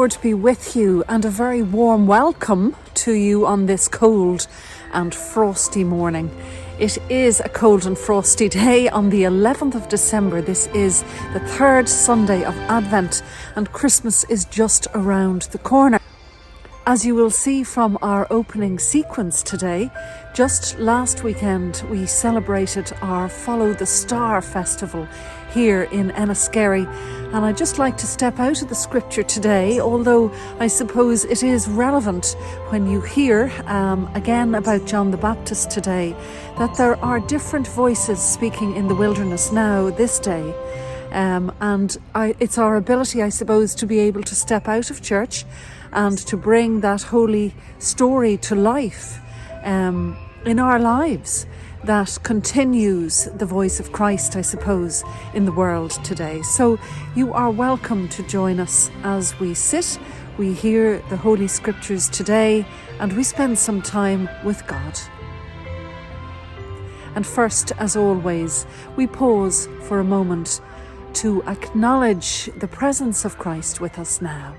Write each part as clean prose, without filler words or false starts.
Lord be with you, and a very warm welcome to you on this cold and frosty morning. It is a cold and frosty day on the 11th of December. This is the third Sunday of Advent, and Christmas is just around the corner. As you will see from our opening sequence today, just last weekend we celebrated our Follow the Star festival here in Enniskerry, and I'd just like to step out of the scripture today, although I suppose it is relevant when you hear again about John the Baptist today, that there are different voices speaking in the wilderness now this day. It's our ability, I suppose, to be able to step out of church and to bring that holy story to life in our lives that continues the voice of Christ, I suppose, in the world today. So you are welcome to join us as we sit, we hear the Holy Scriptures today, and we spend some time with God. And first, as always, we pause for a moment to acknowledge the presence of Christ with us now.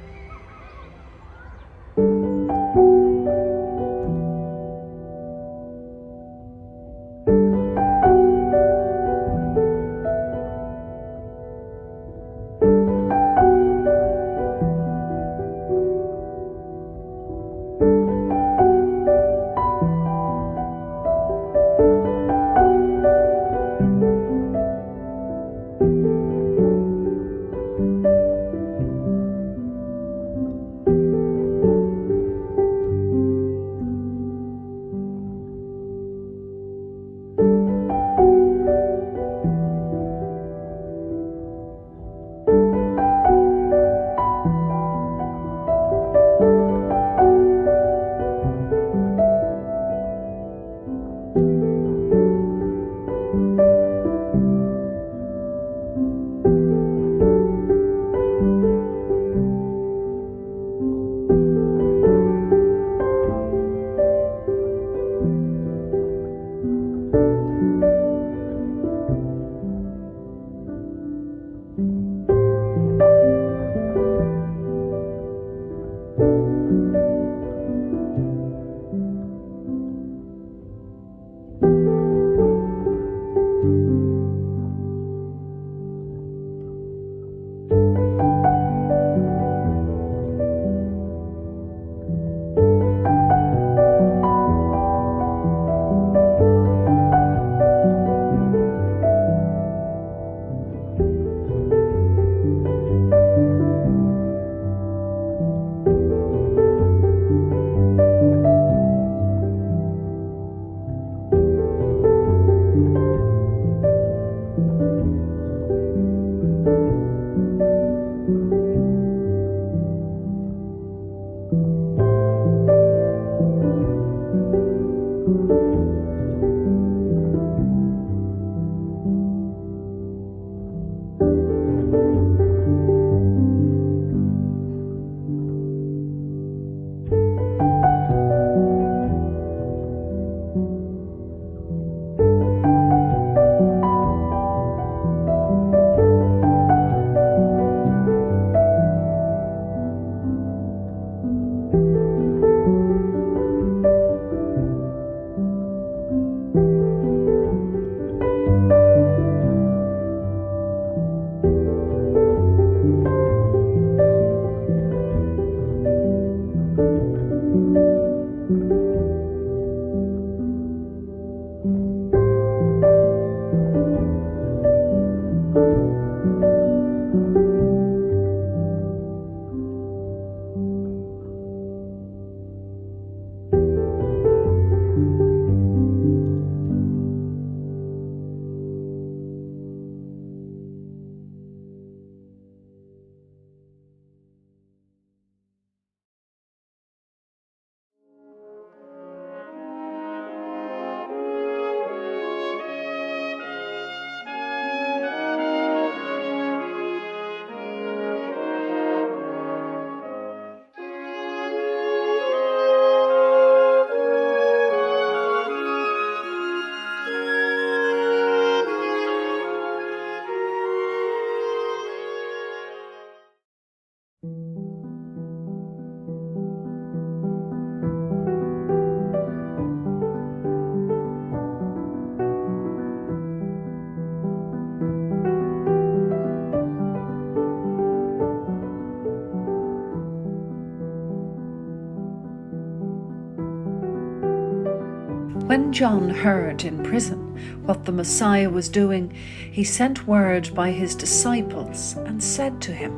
When John heard in prison what the Messiah was doing, he sent word by his disciples and said to him,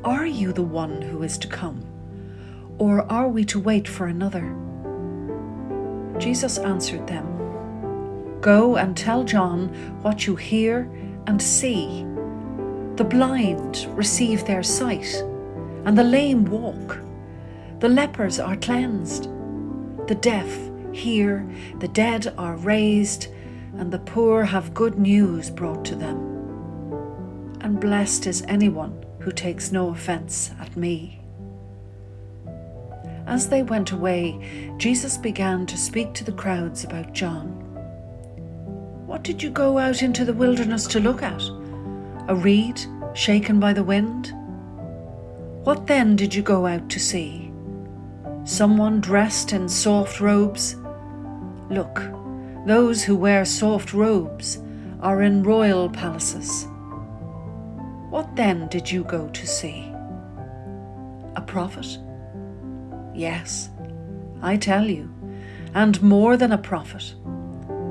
"Are you the one who is to come, or are we to wait for another?" Jesus answered them, "Go and tell John what you hear and see. The blind receive their sight, and the lame walk. The lepers are cleansed. The deaf hear, the dead are raised, and the poor have good news brought to them. And blessed is anyone who takes no offence at me." As they went away, Jesus began to speak to the crowds about John. "What did you go out into the wilderness to look at? A reed shaken by the wind? What then did you go out to see? Someone dressed in soft robes? Look, those who wear soft robes are in royal palaces. What then did you go to see? A prophet? Yes, I tell you, and more than a prophet.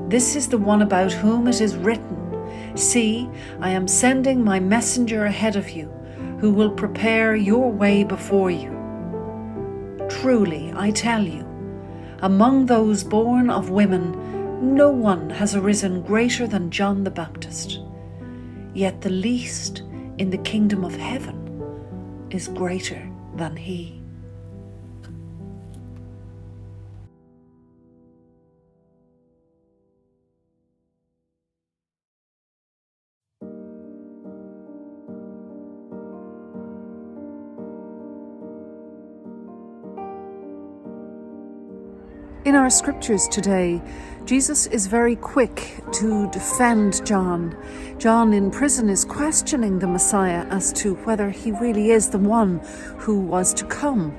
This is the one about whom it is written, 'See, I am sending my messenger ahead of you, who will prepare your way before you.' Truly, I tell you, among those born of women, no one has arisen greater than John the Baptist. Yet the least in the kingdom of heaven is greater than he." In our scriptures today, Jesus is very quick to defend John. John in prison is questioning the Messiah as to whether he really is the one who was to come.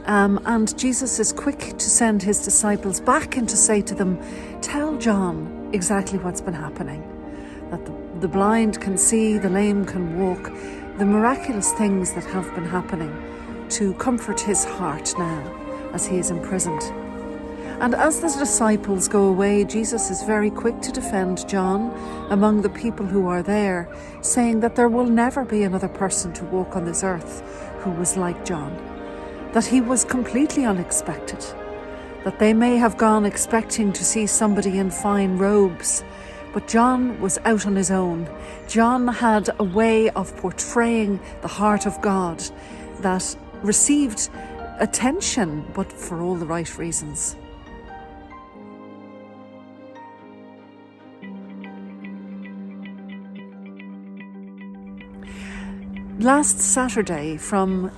And Jesus is quick to send his disciples back and to say to them, "Tell John exactly what's been happening. That the blind can see, the lame can walk, the miraculous things that have been happening to comfort his heart now as he is imprisoned." And as the disciples go away, Jesus is very quick to defend John among the people who are there, saying that there will never be another person to walk on this earth who was like John, that he was completely unexpected, that they may have gone expecting to see somebody in fine robes, but John was out on his own. John had a way of portraying the heart of God that received attention, but for all the right reasons. Last Saturday from,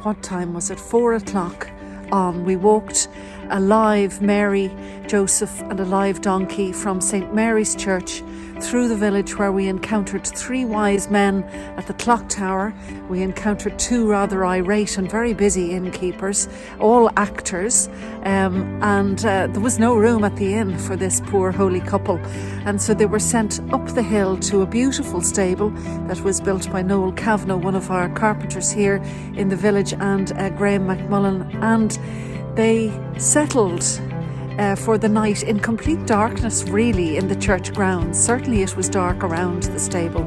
what time was it, 4 o'clock on, we walked a live Mary, Joseph and a live donkey from St. Mary's Church through the village, where we encountered 3 wise men at the clock tower. We encountered 2 rather irate and very busy innkeepers, all actors, and there was no room at the inn for this poor holy couple. And so they were sent up the hill to a beautiful stable that was built by Noel Kavanagh, one of our carpenters here in the village, and Graham McMullen, and they settled for the night in complete darkness, really, in the church grounds. Certainly it was dark around the stable.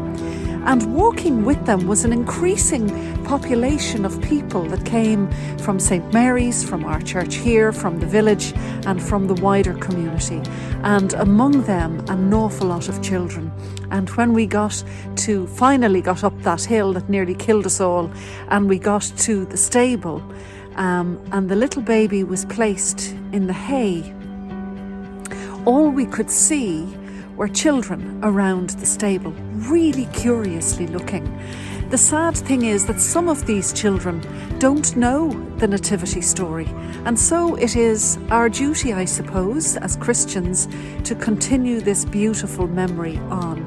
And walking with them was an increasing population of people that came from St. Mary's, from our church here, from the village, and from the wider community. And among them, an awful lot of children. And when we finally got up that hill that nearly killed us all, and we got to the stable, and the little baby was placed in the hay, all we could see were children around the stable, really curiously looking. The sad thing is that some of these children don't know the nativity story, and so it is our duty, I suppose, as Christians, to continue this beautiful memory on.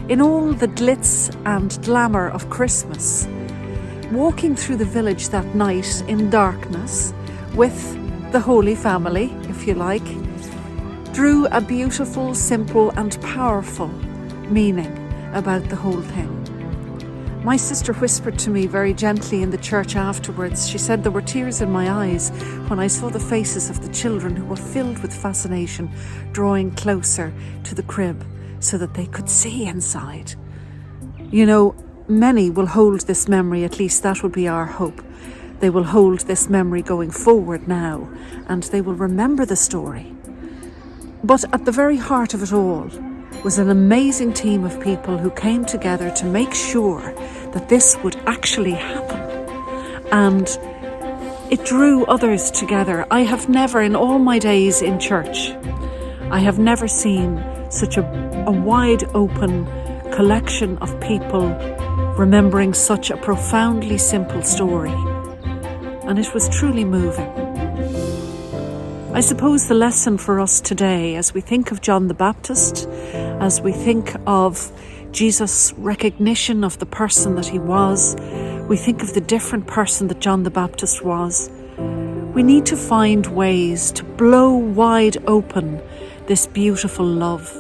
In all the glitz and glamour of Christmas, walking through the village that night in darkness with the Holy Family, if you like, drew a beautiful, simple and powerful meaning about the whole thing. My sister whispered to me very gently in the church afterwards. She said there were tears in my eyes when I saw the faces of the children who were filled with fascination, drawing closer to the crib so that they could see inside. You know, many will hold this memory, at least that would be our hope. They will hold this memory going forward now, and they will remember the story. But at the very heart of it all was an amazing team of people who came together to make sure that this would actually happen. And it drew others together. I have never, in all my days in church, I have never seen such a wide open collection of people remembering such a profoundly simple story. And it was truly moving. I suppose the lesson for us today, as we think of John the Baptist, as we think of Jesus' recognition of the person that he was, we think of the different person that John the Baptist was, we need to find ways to blow wide open this beautiful love.